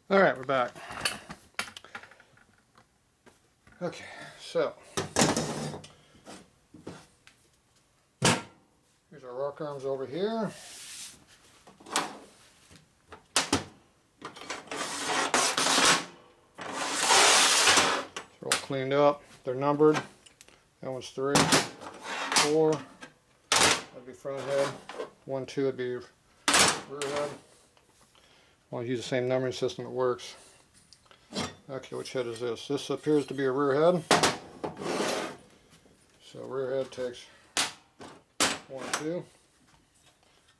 Alright, we're back. Okay, so here's our rock arms over here. They're all cleaned up. They're numbered. That one's 3, 4. That'd be front head. 1, 2 would be rear head. I'll use the same numbering system that works. Okay, which head is this? This appears to be a rear head. So rear head takes 1, 2.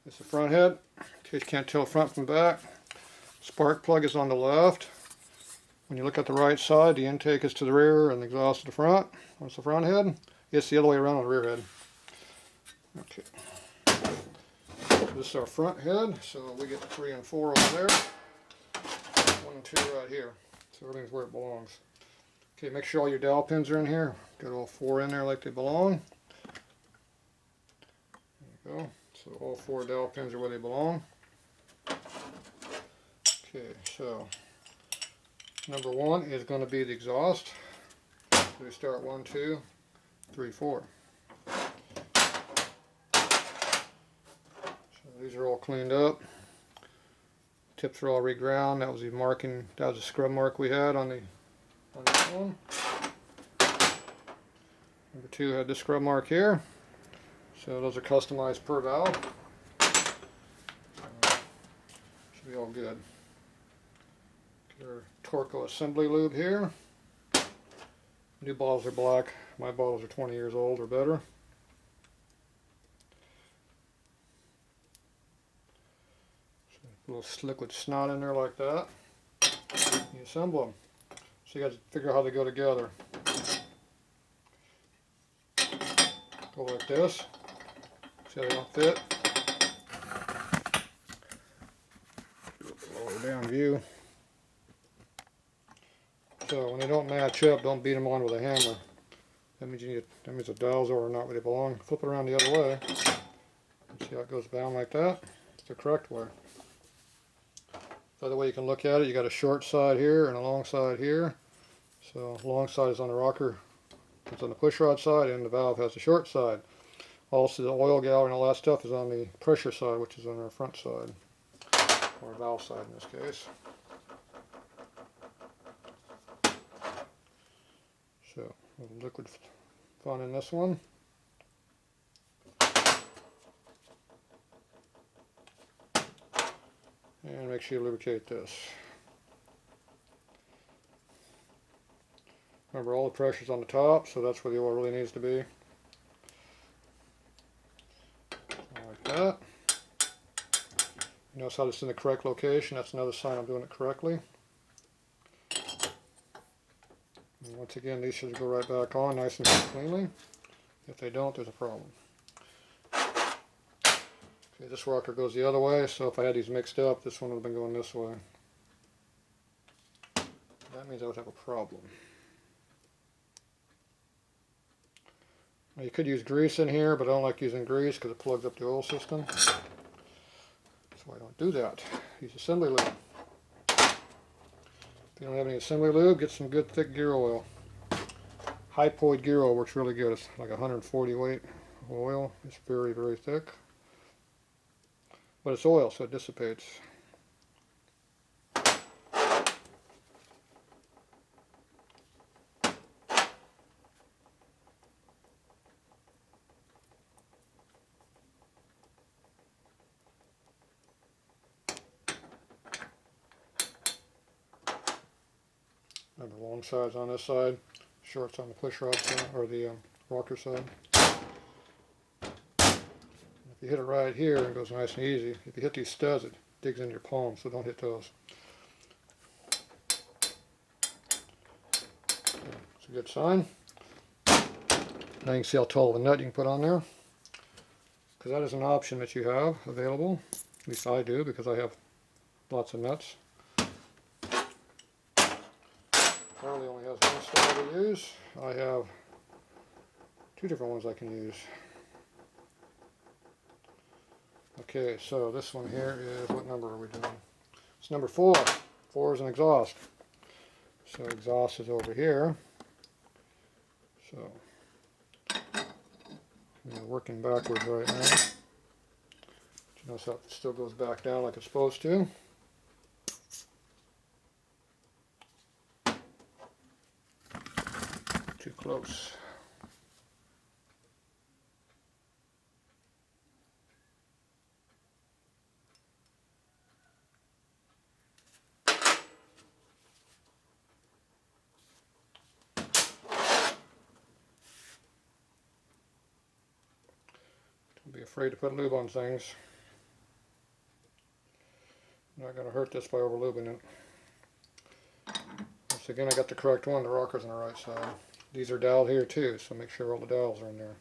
It's the front head. In case you can't tell front from back. Spark plug is on the left. When you look at the right side, the intake is to the rear and the exhaust to the front. That's the front head. It's the other way around on the rear head. Okay. This is our front head, so we get 3 and 4 over there. 1 and 2 right here. So everything's where it belongs. Okay, make sure all your dowel pins are in here. Got all 4 in there like they belong. There you go. So all 4 dowel pins are where they belong. Okay, so number 1 is going to be the exhaust. So we start 1, 2, 3, 4. These are all cleaned up. Tips are all reground. That was the marking. That was a scrub mark we had on this one. Number 2 had this scrub mark here. So those are customized per valve. Should be all good. Get our Torco assembly lube here. New bottles are black. My bottles are 20 years old or better. A little liquid snot in there like that. You assemble them. So you got to figure out how they go together. Go like this. See how they don't fit? Do a lower down view. So when they don't match up, don't beat them on with a hammer. That means the dowels are not where they belong. Flip it around the other way. See how it goes down like that? It's the correct way. The other way you can look at it, you got a short side here and a long side here. So long side is on the rocker, it's on the push rod side, and the valve has the short side. Also the oil gallery and all that stuff is on the pressure side, which is on our front side, or valve side in this case. So a little liquid fun in this one. And make sure you lubricate this. Remember, all the pressure's on the top, so that's where the oil really needs to be. Like that. Notice how it's in the correct location. That's another sign I'm doing it correctly. And once again, these should go right back on nice and cleanly. If they don't, there's a problem. Okay, this rocker goes the other way, so if I had these mixed up, this one would have been going this way. That means I would have a problem. Now you could use grease in here, but I don't like using grease because it plugs up the oil system. So I don't do that. Use assembly lube. If you don't have any assembly lube, get some good thick gear oil. Hypoid gear oil works really good. It's like 140 weight oil. It's very, very thick. But it's oil, so it dissipates. Remember, long sides on this side, shorts on the push rod side, or the rocker side. If you hit it right here, it goes nice and easy. If you hit these studs, it digs into your palm, so don't hit those. It's a good sign. Now you can see how tall of a nut you can put on there. Because that is an option that you have available. At least I do, because I have lots of nuts. Harley only has one style to use. I have 2 different ones I can use. Okay, so this one here is, what number are we doing? It's number 4. 4 is an exhaust. So exhaust is over here. So we're working backwards right now. Notice how it still goes back down like it's supposed to. Too close. Don't be afraid to put lube on things. I'm not going to hurt this by over lubing it. Once again, I got the correct one. The rocker's on the right side. These are doweled here too, so make sure all the dowels are in there.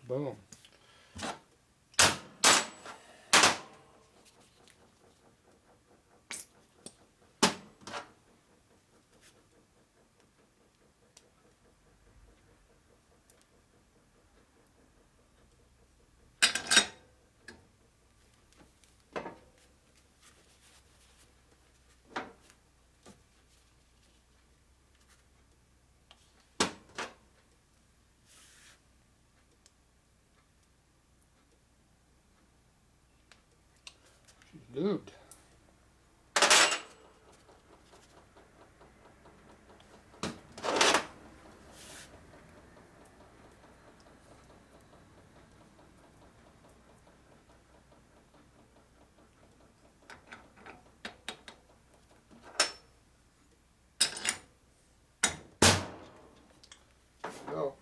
Boom. She's lubed. Go.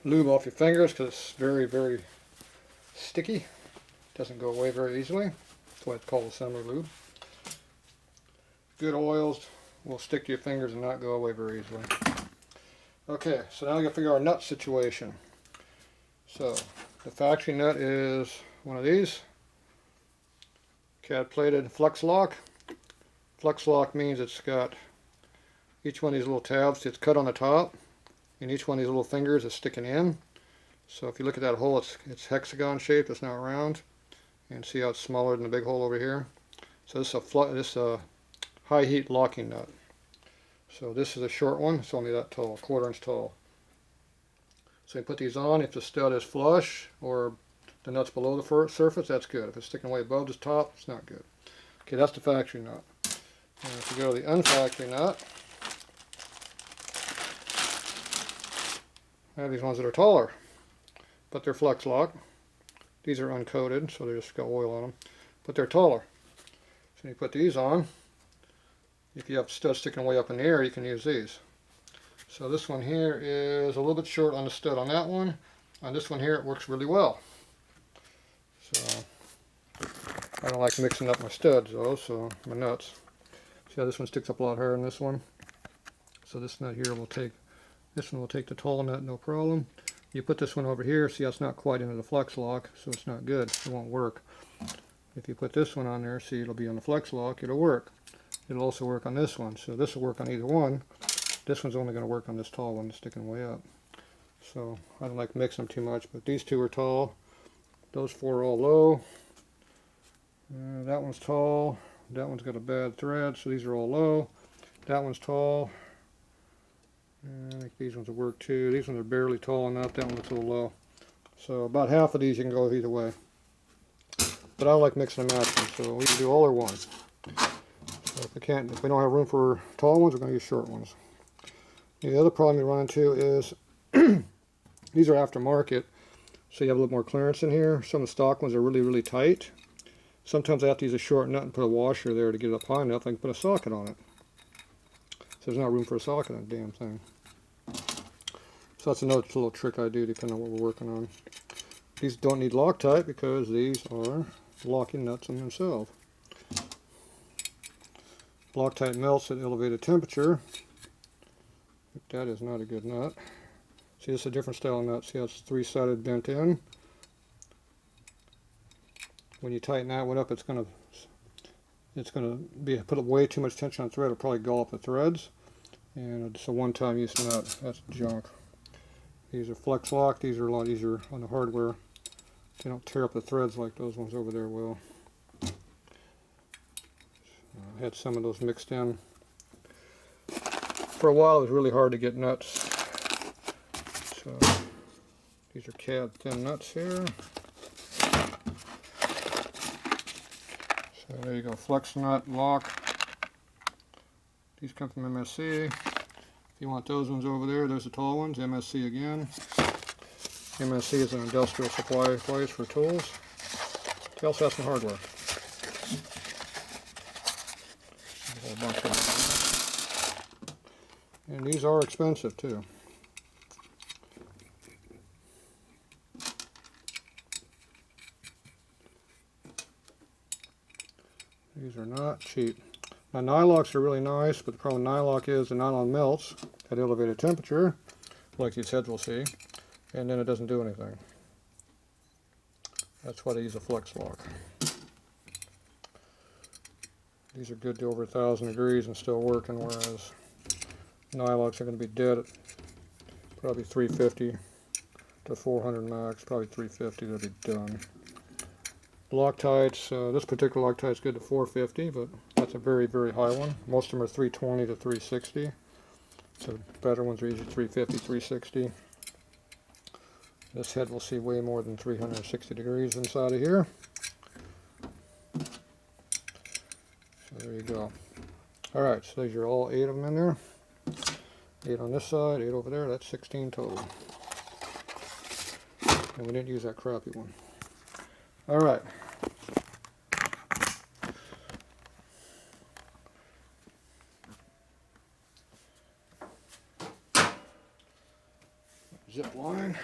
Lube off your fingers because it's very, very sticky. Doesn't go away very easily. That's why it's called assembly lube. Good oils will stick to your fingers and not go away very easily. Okay, so now we got to figure out our nut situation. So the factory nut is one of these. Cad plated flex lock. Flex lock means it's got each one of these little tabs. It's cut on the top, and each one of these little fingers is sticking in. So if you look at that hole, it's hexagon shaped. It's not round. And see how it's smaller than the big hole over here. So this is a high heat locking nut. So this is a short one. It's only that tall, 1/4 inch tall. So you put these on. If the stud is flush or the nut's below the surface, that's good. If it's sticking way above the top, it's not good. Okay, that's the factory nut. And if you go to the unfactory nut, I have these ones that are taller, but they're flex lock. These are uncoated, so they just got oil on them, but they're taller. So you put these on. If you have studs sticking way up in the air, you can use these. So this one here is a little bit short on the stud on that one. On this one here, it works really well. So I don't like mixing up my studs though, so my nuts. See how this one sticks up a lot higher than this one? So this nut here will take, this one will take the tall nut, no problem. You put this one over here, see how it's not quite into the flex lock, so it's not good, it won't work. If you put this one on there, see it'll be on the flex lock, it'll work. It'll also work on this one, so this will work on either one. This one's only going to work on this tall one sticking way up. So I don't like mixing them too much, but these two are tall. Those 4 are all low. That one's tall. That one's got a bad thread, so these are all low. That one's tall. I think these ones will work too. These ones are barely tall enough. That one looks a little low. So about half of these you can go either way. But I like mixing and matching, so we can do all or one. So if we don't have room for tall ones, we're going to use short ones. The other problem you run into is these are aftermarket, so you have a little more clearance in here. Some of the stock ones are really, really tight. Sometimes I have to use a short nut and put a washer there to get it up high enough I can put a socket on it. So there's not room for a socket on the damn thing. So that's another little trick I do depending on what we're working on. These don't need Loctite because these are locking nuts in themselves. Loctite melts at elevated temperature. That is not a good nut. See, this is a different style of nut. See how it's 3-sided bent in? When you tighten that one up, it's it's going to be put way too much tension on the thread. It'll probably go off the threads. And it's a one-time use nut. That's junk. These are flex lock. These are a lot easier on the hardware. They don't tear up the threads like those ones over there will. I had some of those mixed in. For a while it was really hard to get nuts. So these are CAD thin nuts here. So there you go, flex nut, lock. These come from MSC. If you want those ones over there, there's the tall ones, MSC again. MSC is an industrial supply place for tools. They also have some hardware. There's a bunch of them. And these are expensive too. These are not cheap. Now nylocks are really nice, but the problem with nylock is the nylon melts at elevated temperature, like these heads we'll see, and then it doesn't do anything. That's why they use a flex lock. These are good to over 1,000 degrees and still working, whereas nylocks are going to be dead at probably 350 to 400 max, probably 350, they'll be done. Loctites, this particular Loctite is good to 450, but that's a very, very high one. Most of them are 320 to 360. So better ones are usually 350, 360. This head will see way more than 360 degrees inside of here. So there you go. Alright, so these are all 8 of them in there. 8 on this side, 8 over there, that's 16 total. And we didn't use that crappy one. Alright. Zip line.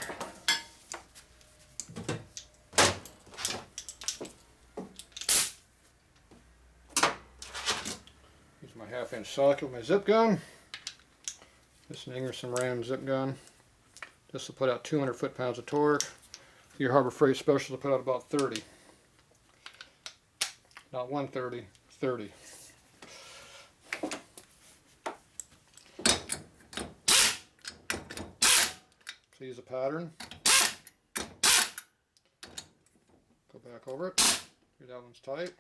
Use my 1/2-inch socket with my zip gun. This is an Ingersoll Rand zip gun. This will put out 200 foot-pounds of torque. Your Harbor Freight Special will put out about 30. Not 130, 30. So use a pattern. Go back over it. Here, that one's tight.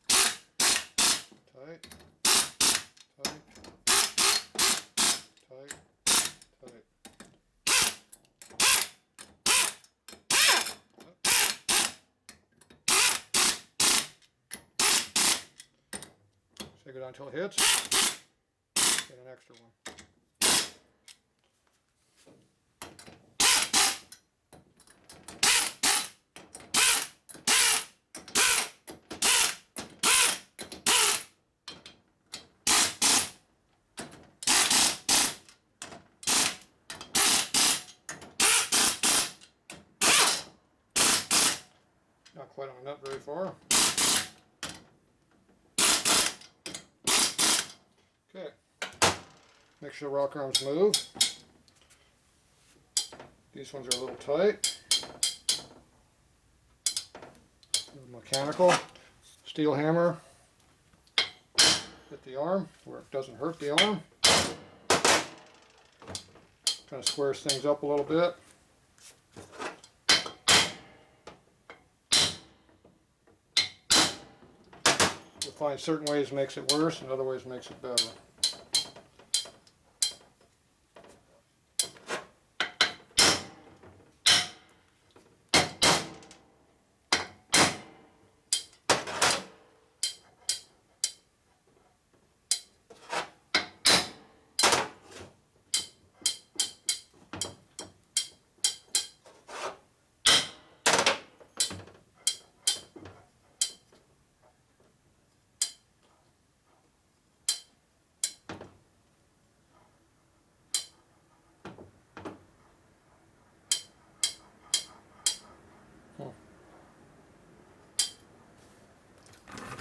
Tight. Tight. Tight. Tight. Take it on until it hits. Get an extra one. Not quite on the nut very far. Okay, make sure the rock arms move. These ones are a little tight. Mechanical steel hammer. Hit the arm where it doesn't hurt the arm. Kind of squares things up a little bit. You'll find certain ways makes it worse and other ways makes it better.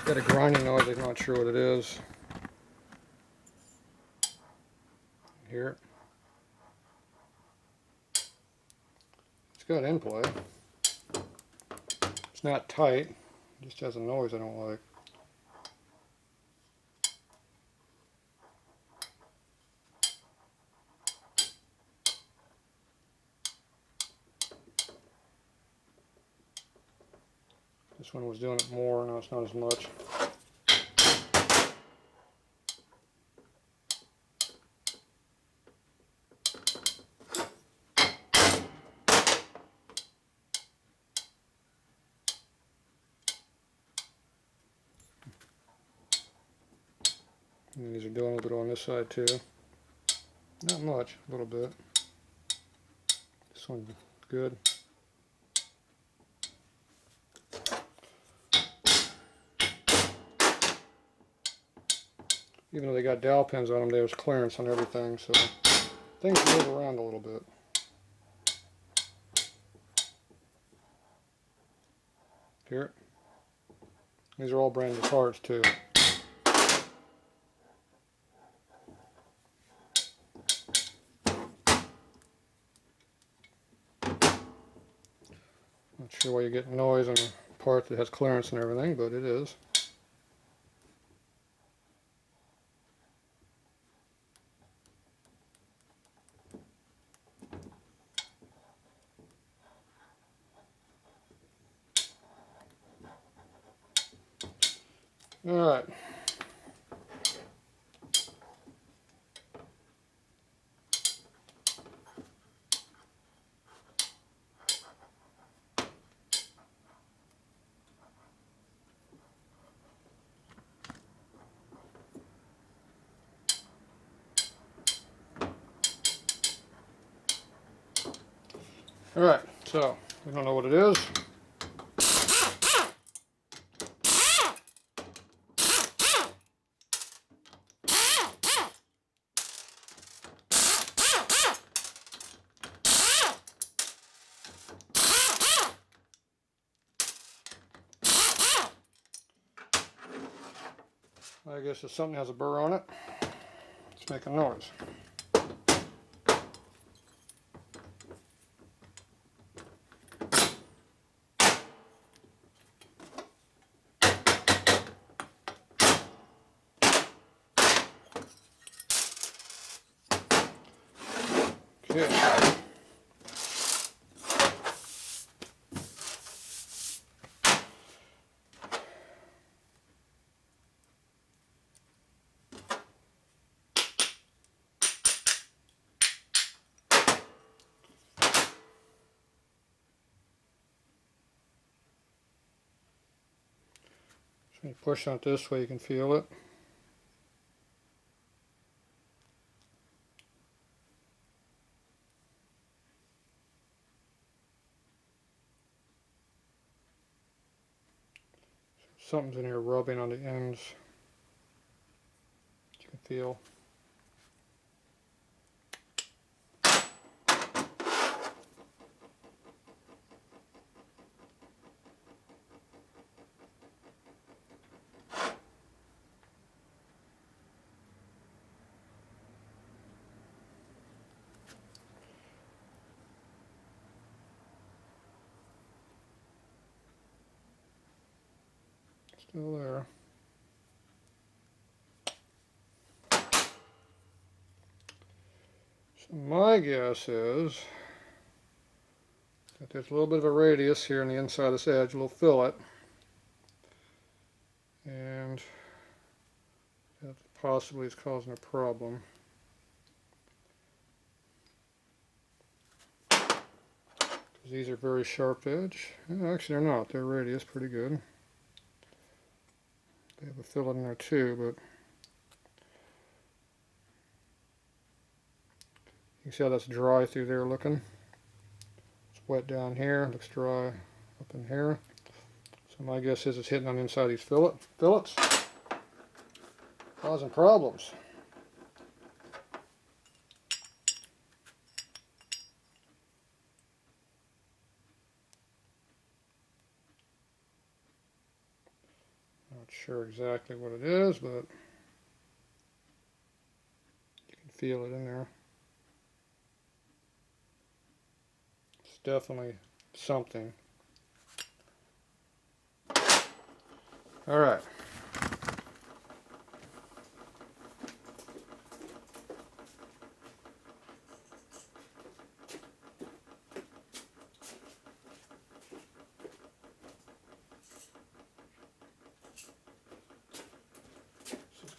Got a grinding noise, I'm not sure what it is. Hear it? It's got in play. It's not tight, it just has a noise I don't like. This one was doing it more, now it's not as much. And these are doing a little bit on this side too. Not much, a little bit. This one's good. Even though they got dowel pins on them, there's clearance on everything, so things move around a little bit. Here. These are all brand new parts too. Not sure why you get noise on a part that has clearance and everything, but it is. Alright. Alright, so we don't know what it is. I guess if something has a burr on it, it's making noise. Okay. So you push on it this way, you can feel it. Something's in here rubbing on the ends. You can feel. Still there. So my guess is that there's a little bit of a radius here on the inside of this edge, a little fillet, and that possibly is causing a problem. Because these are very sharp edge. Actually, they're not. Their radius pretty good. They have a fillet in there too, but you can see how that's dry through there looking. It's wet down here, looks dry up in here. So my guess is it's hitting on the inside of these fillets, causing problems. Not sure exactly what it is, but you can feel it in there. It's definitely something. All right.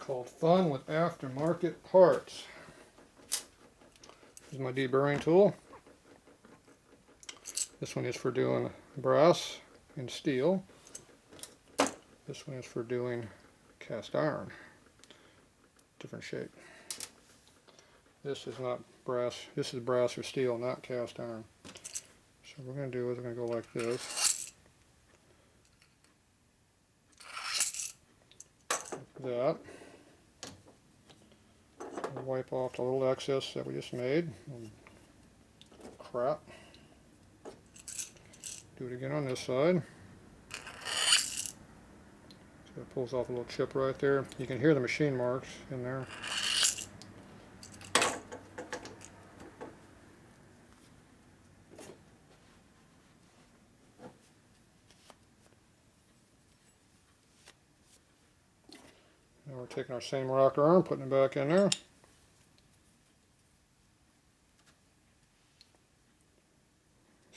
called Fun with Aftermarket Parts. This is my deburring tool. This one is for doing brass and steel. This one is for doing cast iron. Different shape. This is not brass. This is brass or steel, not cast iron. So what we're going to do is we're going to go like this. Like that. We'll wipe off the little excess that we just made. Crap. Do it again on this side. So it pulls off a little chip right there. You can hear the machine marks in there. Now we're taking our same rocker arm, putting it back in there.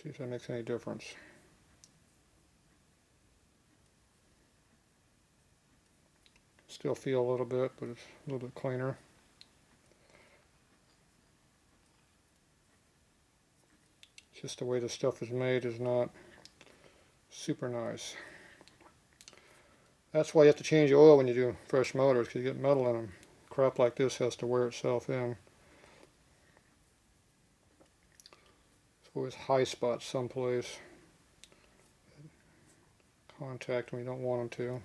See if that makes any difference. Still feel a little bit, but it's a little bit cleaner. It's just the way the stuff is made is not super nice. That's why you have to change the oil when you do fresh motors, because you get metal in them. Crap like this has to wear itself in. There's always high spots someplace. Contact when you don't want them to.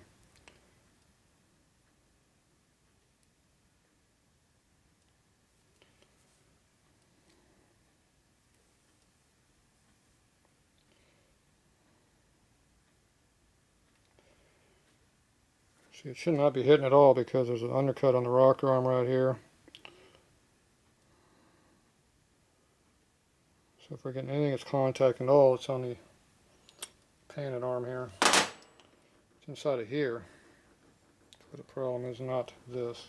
See, it should not be hitting at all because there's an undercut on the rocker arm right here. So if we're getting anything that's contacting at all, it's on the panhead arm here. It's inside of here. But the problem is not this.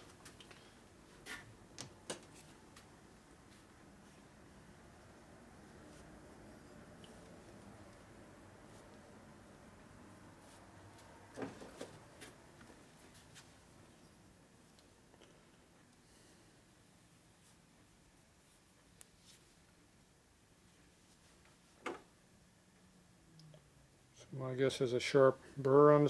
My guess is a sharp burr on the